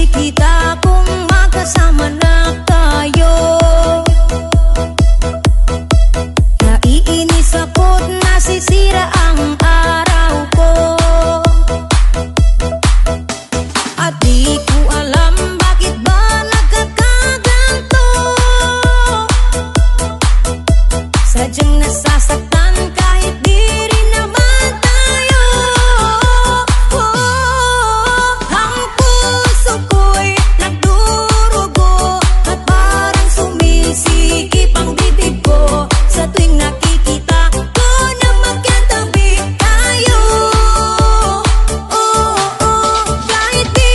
nakikita kung magkasama na tayo. Naiinis ako't nasisira ang araw ko, at di ko alam bakit ba nagkakaganto. Sadyang nasasaktan kahit di rin naman tayo. Ang puso ko'y nagdurugo at parang sumisikip ang bibig ko sa tuwing nakikita ko na magkatabi tayo. Kahit di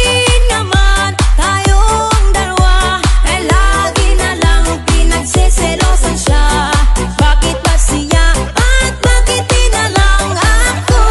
naman tayong dalawa ay lagi na lang pinagseselosan siya. Bakit ba siya at bakit di na lang ako?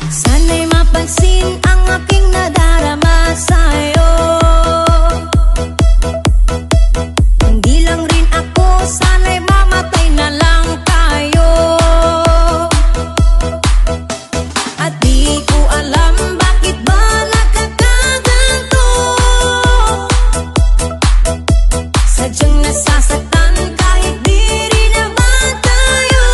Sana'y mapansin ang aking nadarama sa'yo. Hindi lang rin ako, sana'y mamatay na lang tayo. At di ko alam bakit ba nagkakaganto. Sadyang nasasaktan kahit di rin naman tayo.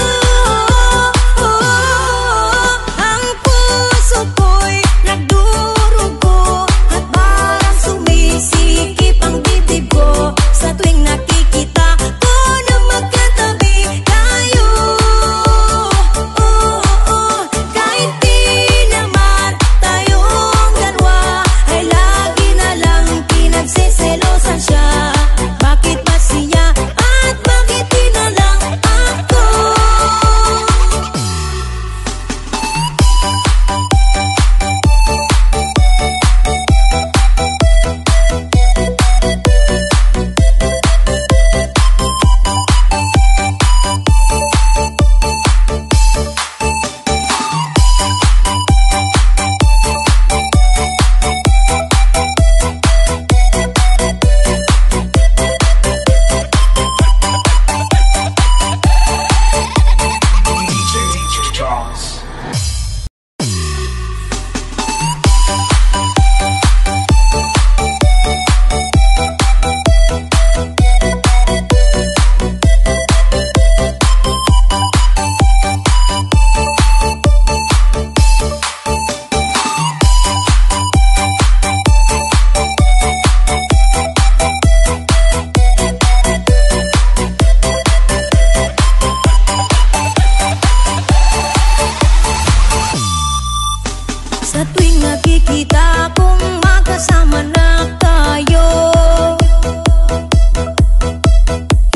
Ang puso ko'y nagdurugo at parang sumisikip ang bibig ko sa tuwing nakikita ko na magkatabi tayo. Kahit di naman tayong dalawa ay lagi na lang pinagseselosan siya. Bakit ba siya at bakit di na lang ako? Sa tuwing nakikita kung magkasama na tayo,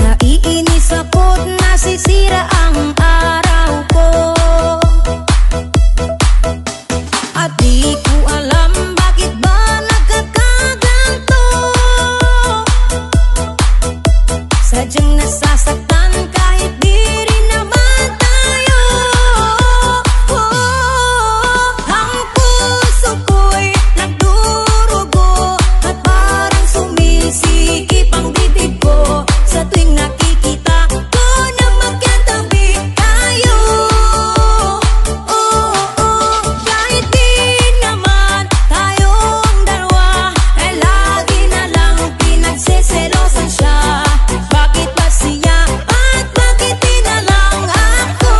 naiinis ako't nasisira ang araw ko, at di ko alam bakit ba nagkakaganto. Sadyang nasasaktan kahit di rin naman tayo. Ang puso ko'y nagdurugo at parang sumisikip ang bibig ko sa tuwing nakikita ko na magkatabi tayo. Kahit di naman tayong dalawa ay lagi na lang pinagseselosan siya. Bakit ba siya at bakit di na lang ako?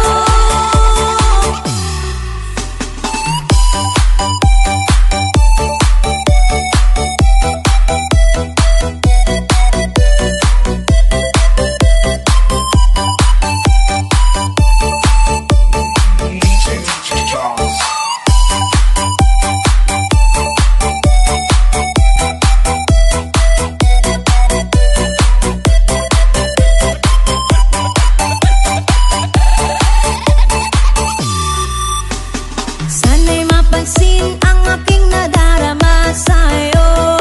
Sana'y mapansin ang aking nadarama sa'yo.